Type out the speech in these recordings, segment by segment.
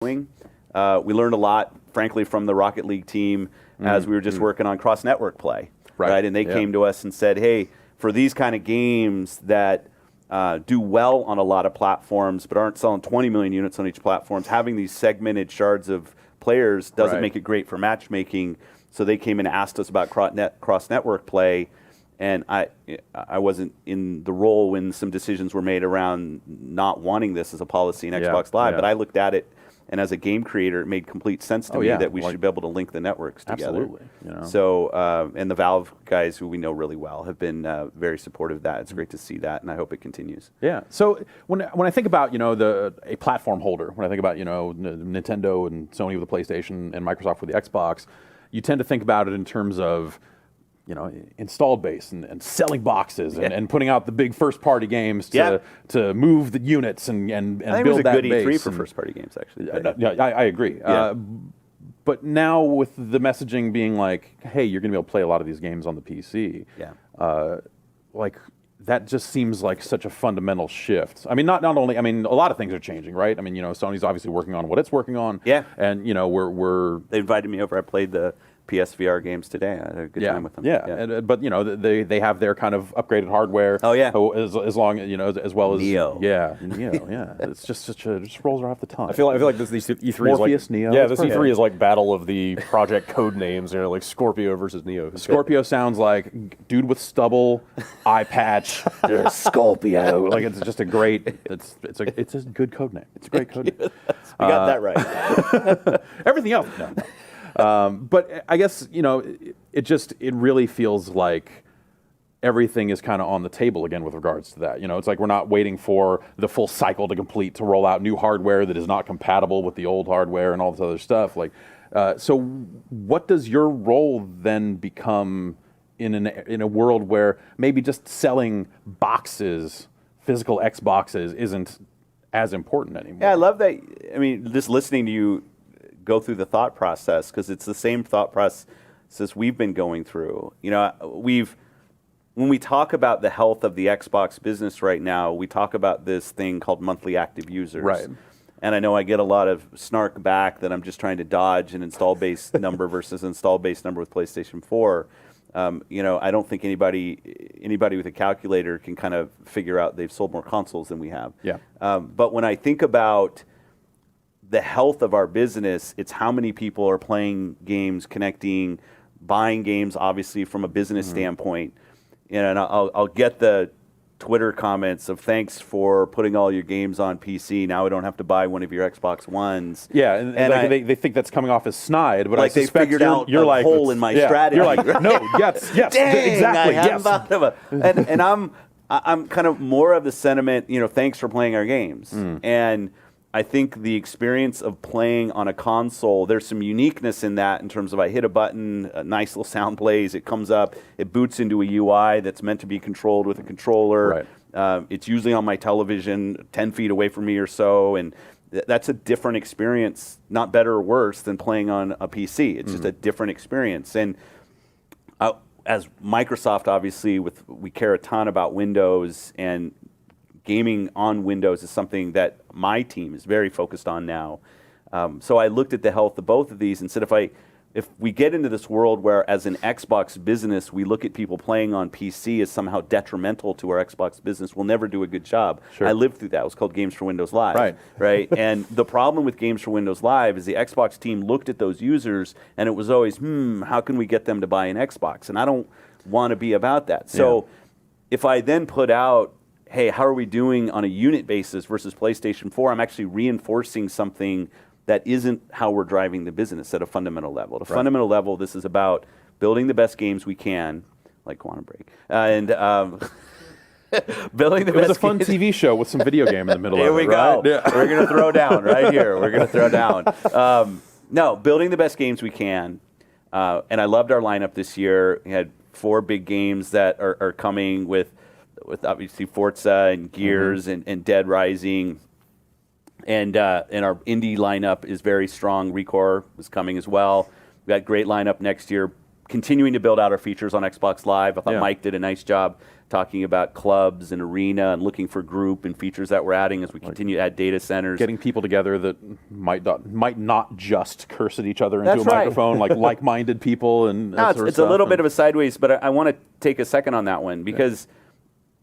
We learned a lot, frankly, from the Rocket League team as we were just working on cross-network play, right? And they came to us and said, hey, for these kind of games that do well on a lot of platforms but aren't selling 20 million units on each platform, having these segmented shards of players doesn't make it great for matchmaking. So they came and asked us about cross-network play, and I wasn't in the role when some decisions were made around not wanting this as a policy in Xbox Live, but I looked at it, and as a game creator, it made complete sense to me that we should be able to link the networks together. Absolutely. You know. So, and the Valve guys, who we know really well, have been very supportive of that. It's great to see that, and I hope it continues. Yeah. So when I think about a platform holder, when I think about Nintendo and Sony with the PlayStation and Microsoft with the Xbox, you tend to think about it in terms of installed base and selling boxes and putting out the big first-party games to move the units and I think build that base. it was a good E3 for first-party games, actually. I agree. Yeah. But now with the messaging being like, hey, you're going to be able to play a lot of these games on the PC, that just seems like such a fundamental shift. I mean, not only, a lot of things are changing, right? I mean, Sony's obviously working on what it's working on. Yeah. And, we're... They invited me over. I played the PSVR games today. I had a good time with them. Yeah. But they have their kind of upgraded hardware. Oh yeah. As long as well as Neo. Yeah, Neo. Yeah. It's just it just rolls right off the tongue. I feel like this E3 Morpheus, is like Neo. Yeah, this E3 is like battle of the project code names. Like Scorpio versus Neo. Scorpio sounds like dude with stubble, eye patch. Scorpio. Like it's just a great. It's a good code name. It's a great code name. We got that right. Everything else, no. But I guess, it really feels like everything is kind of on the table again with regards to that. It's like we're not waiting for the full cycle to complete to roll out new hardware that is not compatible with the old hardware and all this other stuff. So what does your role then become in a world where maybe just selling boxes, physical Xboxes, isn't as important anymore? Yeah, I love that. I mean, just listening to you go through the thought process, because it's the same thought process we've been going through. When we talk about the health of the Xbox business right now, we talk about this thing called monthly active users. Right. And I know I get a lot of snark back that I'm just trying to dodge an install base number versus install base number with PlayStation 4. I don't think anybody with a calculator can kind of figure out they've sold more consoles than we have. Yeah. But when I think about the health of our business, it's how many people are playing games, connecting, buying games, obviously from a business standpoint. And I'll get the Twitter comments of thanks for putting all your games on PC. Now I don't have to buy one of your Xbox Ones. Yeah, and they think that's coming off as snide, but like I they figured out you're a like, hole in my strategy. You're like, no, yes, Dang, exactly, I hadn't thought of it. And I'm kind of more of the sentiment, thanks for playing our games. And I think the experience of playing on a console, there's some uniqueness in that in terms of I hit a button, a nice little sound plays, it comes up, it boots into a UI that's meant to be controlled with a controller. Right. It's usually on my television 10 feet away from me or so, and that's a different experience, not better or worse than playing on a PC. It's just a different experience. And as Microsoft, obviously, we care a ton about Windows, and gaming on Windows is something that my team is very focused on now. So I looked at the health of both of these and said, if we get into this world where, as an Xbox business, we look at people playing on PC as somehow detrimental to our Xbox business, we'll never do a good job. Sure. I lived through that. It was called Games for Windows Live. Right. And the problem with Games for Windows Live is the Xbox team looked at those users, and it was always, how can we get them to buy an Xbox? And I don't want to be about that. So if I then put out, hey, how are we doing on a unit basis versus PlayStation 4? I'm actually reinforcing something that isn't how we're driving the business at a fundamental level. At a fundamental level, this is about building the best games we can, like Quantum Break, and building the best. It was a fun TV show with some video game in the middle of it. Here we go. Right? Yeah. We're going to throw down right here. We're going to throw down. No, building the best games we can. And I loved our lineup this year. We had 4 big games that are coming with obviously Forza and Gears and Dead Rising, and our indie lineup is very strong. Recore is coming as well. We got great lineup next year. continuing to build out our features on Xbox Live. I thought Yeah. Mike did a nice job talking about clubs and arena and looking for group and features that we're adding as we continue to add data centers. Getting people together that might not just curse at each other into That's a right. microphone, like like-minded people and that No, sort of it's a stuff. little bit of a sideways, but I want to take a second on that one because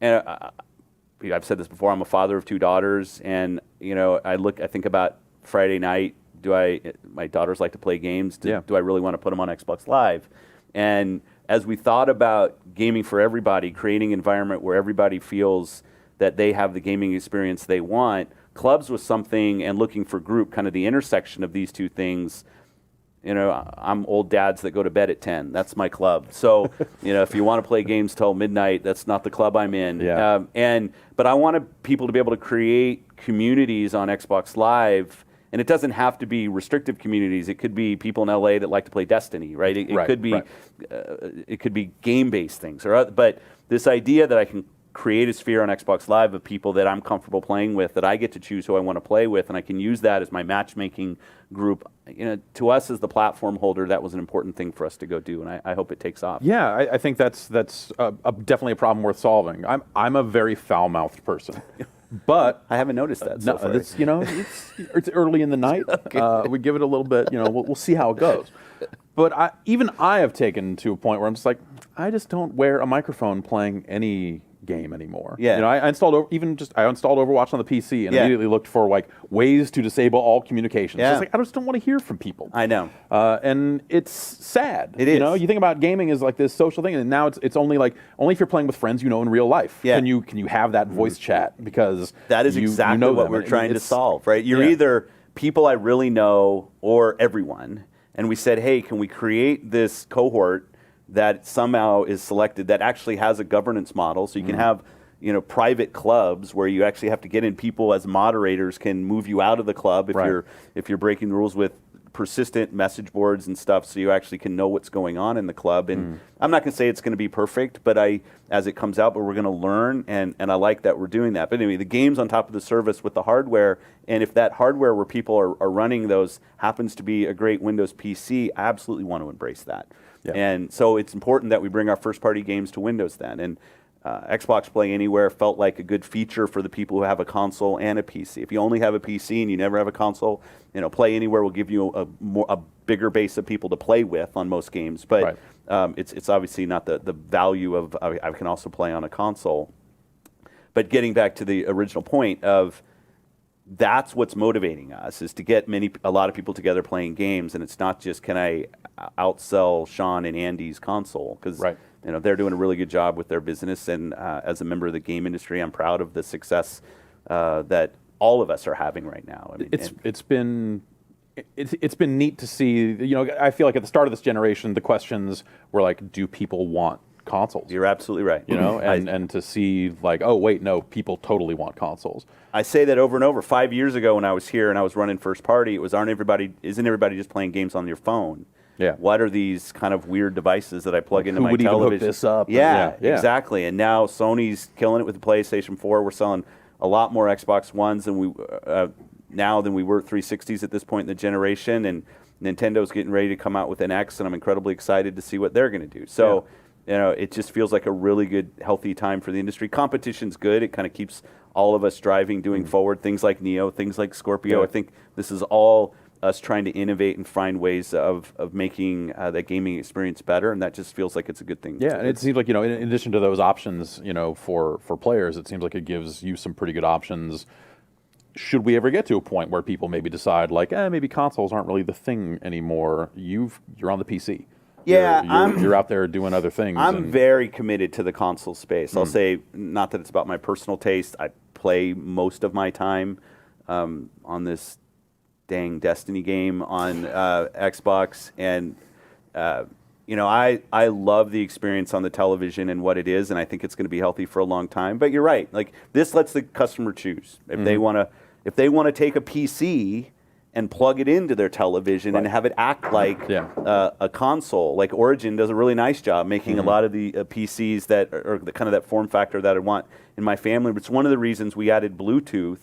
I've said this before. I'm a father of 2 daughters, and I think about Friday night. My daughters like to play games. Do I really want to put them on Xbox Live? And as we thought about gaming for everybody, creating an environment where everybody feels that they have the gaming experience they want, clubs was something, and looking for group, kind of the intersection of these two things. I'm old dads that go to bed at 10. That's my club. So, if you want to play games till midnight, that's not the club I'm in. Yeah. But I wanted people to be able to create communities on Xbox Live. And it doesn't have to be restrictive communities. It could be people in LA that like to play Destiny, right? It could be, it could be game-based things. But this idea that I can create a sphere on Xbox Live of people that I'm comfortable playing with, that I get to choose who I want to play with, and I can use that as my matchmaking group. To us as the platform holder, that was an important thing for us to go do, and I hope it takes off. Yeah, I think that's definitely a problem worth solving. I'm a very foul-mouthed person. But I haven't noticed that so far. It's early in the night. Okay. We give it a little bit. We'll see how it goes. But even I have taken to a point where I'm just like, I just don't wear a microphone playing any game anymore. Yeah. I installed Overwatch on the PC and immediately looked for ways to disable all communications. Yeah. I just don't want to hear from people. I know. And it's sad. It is. You think about gaming as this social thing, and now it's only if you're playing with friends in real life. Yeah. Can you have that voice chat, because that is exactly what we're trying to solve, right? You're either people I really know or everyone, and we said, hey, can we create this cohort that somehow is selected that actually has a governance model, so you can have private clubs where you actually have to get in people as moderators can move you out of the club if you're breaking the rules, with persistent message boards and stuff, so you actually can know what's going on in the club. And I'm not going to say it's going to be perfect, but as it comes out, but we're going to learn, and I like that we're doing that. But anyway, the game's on top of the service with the hardware, and if that hardware where people are running those happens to be a great Windows PC, I absolutely want to embrace that. Yeah. And so it's important that we bring our first-party games to Windows then. And Xbox Play Anywhere felt like a good feature for the people who have a console and a PC. If you only have a PC and you never have a console, Play Anywhere will give you a bigger base of people to play with on most games. But it's obviously not the value of I can also play on a console. But getting back to the original point of, that's what's motivating us, is to get a lot of people together playing games, and it's not just can I outsell Sean and Andy's console, because they're doing a really good job with their business, and as a member of the game industry, I'm proud of the success that all of us are having right now. It's been neat to see. I feel like at the start of this generation, the questions were do people want consoles? You're absolutely right. And to see oh wait, no, people totally want consoles. I say that over and over. 5 years ago when I was here and I was running first party, it was isn't everybody just playing games on your phone? Yeah. What are these kind of weird devices that I plug into my television? Who would even hook this up? Yeah, exactly. And now Sony's killing it with the PlayStation 4. We're selling a lot more Xbox Ones than we were 360s at this point in the generation, and Nintendo's getting ready to come out with an X, and I'm incredibly excited to see what they're going to do. So. Yeah. It just feels like a really good, healthy time for the industry. Competition's good. It kind of keeps all of us driving, doing forward. Things like Neo, things like Scorpio. I think this is all us trying to innovate and find ways of making the gaming experience better, and that just feels like it's a good thing. Yeah, and it seems like, in addition to those options, for players, it seems like it gives you some pretty good options. Should we ever get to a point where people maybe decide, maybe consoles aren't really the thing anymore, you're on the PC. Yeah, you're out there doing other things. I'm very committed to the console space. I'll say, not that it's about my personal taste. I play most of my time on this dang Destiny game on Xbox, and I love the experience on the television and what it is, and I think it's going to be healthy for a long time. But you're right. This lets the customer choose if they want to take a PC and plug it into their television and have it act like a console. Like Origin does a really nice job making a lot of the PCs that are the kind of that form factor that I want in my family. But it's one of the reasons we added Bluetooth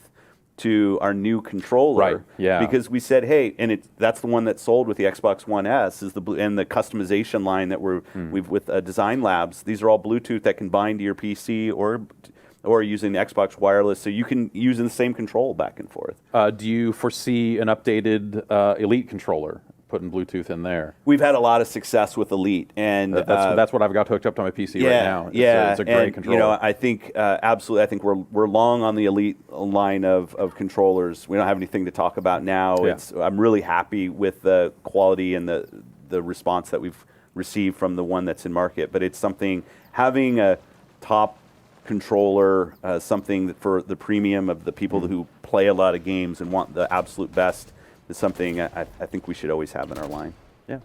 to our new controller. Right, yeah. Because we said, hey, and that's the one that sold with the Xbox One S is and the customization line that we've with Design Labs. These are all Bluetooth that can bind to your PC or using the Xbox wireless, so you can use the same control back and forth. Do you foresee an updated Elite controller, putting Bluetooth in there? We've had a lot of success with Elite, and that's what I've got hooked up to my PC right now. It's a great controller. You know, I think absolutely. I think we're long on the Elite line of controllers. We don't have anything to talk about now. Yeah. I'm really happy with the quality and the response that we've received from the one that's in market. But it's something, having a top controller, something that for the premium of the people who play a lot of games and want the absolute best, is something I think we should always have in our line. Yeah.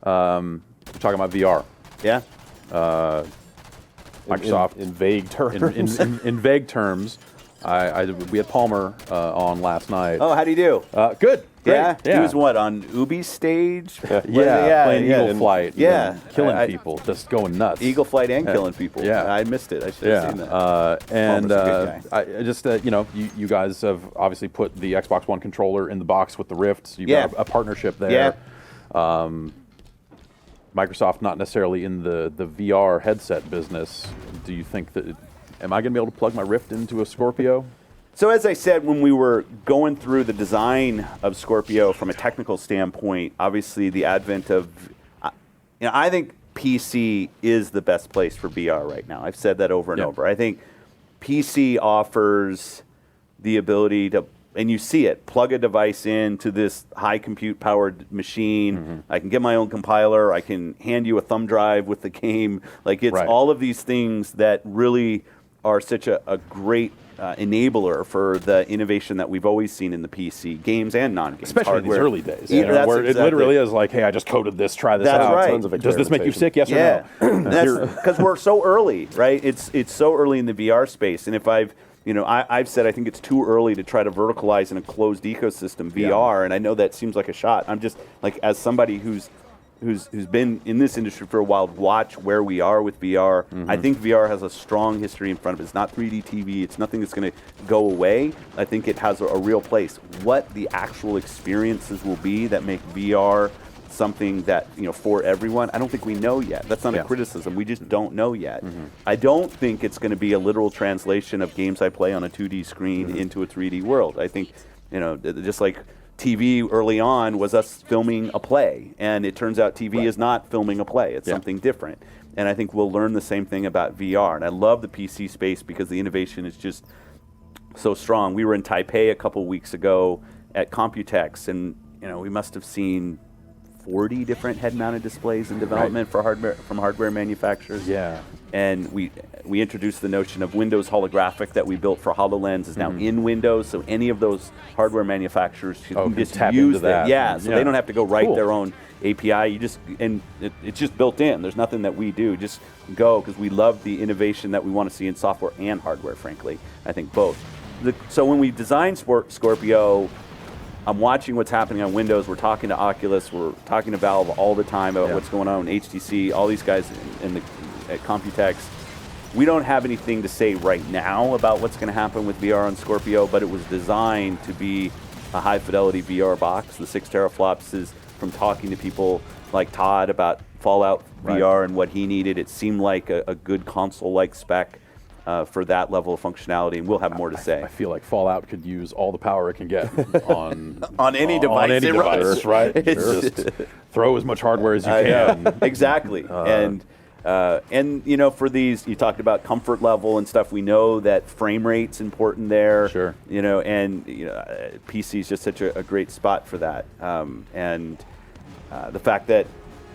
We're talking about VR. Yeah. Microsoft in vague terms. In vague terms, we had Palmer on last night. Oh, how do you do? Good. Great. Yeah? He was what, on Ubi's stage? Playing Eagle Flight. Yeah. Killing people, just going nuts. Eagle Flight and killing people. Yeah. I missed it. I should have seen that. I just, you guys have obviously put the Xbox One controller in the box with the Rift. You've got a partnership there. Yeah. Microsoft not necessarily in the VR headset business. Do you think that, am I going to be able to plug my Rift into a Scorpio? So as I said, when we were going through the design of Scorpio from a technical standpoint, obviously the advent of, I think PC is the best place for VR right now. I've said that over and over. I think PC offers the ability to, and you see it, plug a device into this high compute powered machine. I can get my own compiler. I can hand you a thumb drive with the game. Like, it's all of these things that really are such a great enabler for the innovation that we've always seen in the PC, games and non-games. Especially in these early days. Where it literally is like, hey, I just coded this, try this out. Right. Tons of Does this make you sick? Yes or no? That's because we're so early, right? It's so early in the VR space. And if I've said I think it's too early to try to verticalize in a closed ecosystem VR, and I know that seems like a shot. I'm just like, as somebody who's been in this industry for a while, watch where we are with VR. I think VR has a strong history in front of it. It's not 3D TV. It's nothing that's going to go away. I think it has a real place. What the actual experiences will be that make VR something that, for everyone, I don't think we know yet. That's not a criticism. We just don't know yet. I don't think it's going to be a literal translation of games I play on a 2D screen into a 3D world. I think, just like TV early on was us filming a play, and it turns out TV is not filming a play. It's something different. And I think we'll learn the same thing about VR. And I love the PC space because the innovation is just so strong. We were in Taipei a couple weeks ago at Computex, and we must have seen 40 different head-mounted displays in development for hardware manufacturers. Yeah. And we introduced the notion of Windows holographic that we built for HoloLens is now in Windows, so any of those hardware manufacturers can just tap use into that. Yeah, so they don't have to go write Cool. their own API. It's just built in. There's nothing that we do. Just go, because we love the innovation that we want to see in software and hardware, frankly. I think both. So when we designed Scorpio, I'm watching what's happening on Windows. We're talking to Oculus. We're talking to Valve all the time about what's going on in HTC, all these guys at Computex. We don't have anything to say right now about what's going to happen with VR on Scorpio, but it was designed to be a high-fidelity VR box. The 6 teraflops is from talking to people like Todd about Fallout VR and what he needed. It seemed like a good console-like spec for that level of functionality, and we'll have more to say. I feel like Fallout could use all the power it can get on on any device. On any device, right? Just throw as much hardware as you can. Exactly. And for these, you talked about comfort level and stuff. We know that frame rate's important there. Sure. PC is just such a great spot for that. The fact that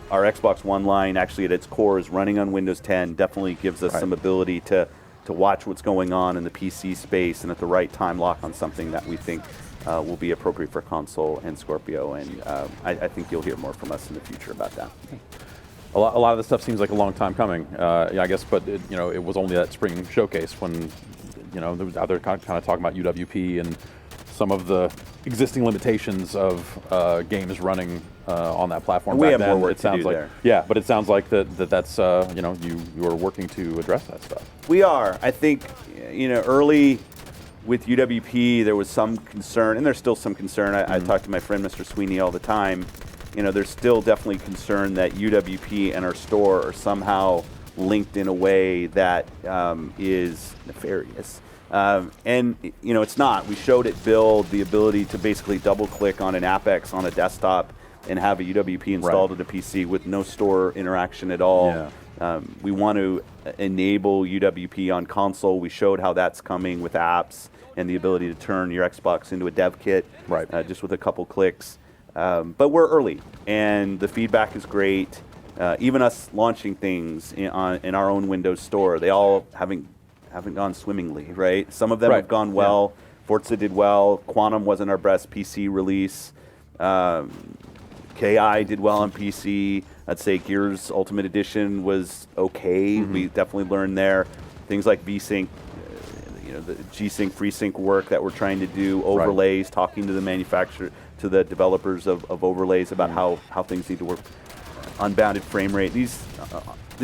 our Xbox One line actually at its core is running on Windows 10 definitely gives us some ability to watch what's going on in the PC space and at the right time lock on something that we think will be appropriate for console and Scorpio. And I think you'll hear more from us in the future about that. A lot of this stuff seems like a long time coming, I guess, but it was only that spring showcase when there was out there kind of talking about UWP and some of the existing limitations of games running on that platform. We back have then. more work It sounds to do like, there. Yeah, but it sounds like that's you are working to address that stuff. We are. I think early with UWP, there was some concern, and there's still some concern. I talk to my friend Mr. Sweeney all the time. There's still definitely concern that UWP and our store are somehow linked in a way that is nefarious. And it's not. We showed it build the ability to basically double-click on an Apex on a desktop and have a UWP installed on a PC with no store interaction at all. Yeah. We want to enable UWP on console. We showed how that's coming with apps and the ability to turn your Xbox into a dev kit just with a couple clicks. But we're early, and the feedback is great. Even us launching things in our own Windows store, they all haven't gone swimmingly, right? Some of them have gone well. Yeah. Forza did well. Quantum wasn't our best PC release. KI did well on PC. I'd say Gears Ultimate Edition was okay. We definitely learned there. Things like VSync, the G-Sync, FreeSync work that we're trying to do, overlays, talking to the manufacturer, to the developers of overlays about how things need to work. Unbounded frame rate. These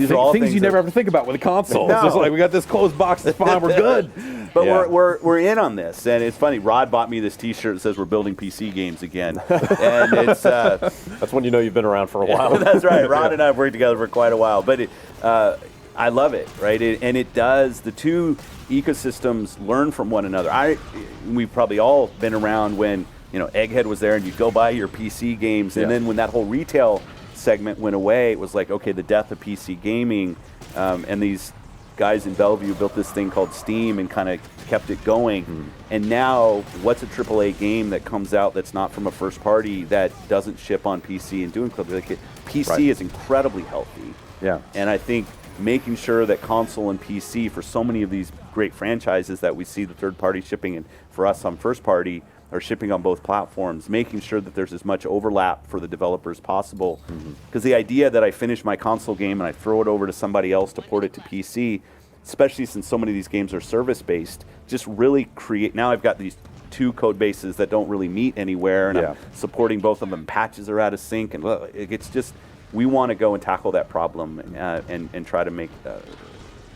are all things you never have to think about with a console. No. It's just like, we got this closed box, it's fine, we're good. But we're in on this, and it's funny. Rod bought me this T-shirt that says we're building PC games again, and it's that's when you know you've been around for a while. That's right. Rod and I have worked together for quite a while, but I love it, right? And it does. The two ecosystems learn from one another. We've probably all been around when Egghead was there, and you'd go buy your PC games, and then when that whole retail segment went away, it was like, okay, the death of PC gaming, and these guys in Bellevue built this thing called Steam and kind of kept it going. And now, what's a AAA game that comes out that's not from a first party that doesn't ship on PC and doing stuff like it? PC is incredibly healthy. Yeah. And I think making sure that console and PC, for so many of these great franchises that we see the third party shipping, and for us on first party, are shipping on both platforms, making sure that there's as much overlap for the developers possible. Because the idea that I finish my console game and I throw it over to somebody else to port it to PC, especially since so many of these games are service-based, just really create, now I've got these two code bases that don't really meet anywhere, and I'm supporting both of them. Patches are out of sync, and it's just, we want to go and tackle that problem and try to make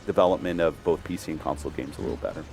development of both PC and console games a little better.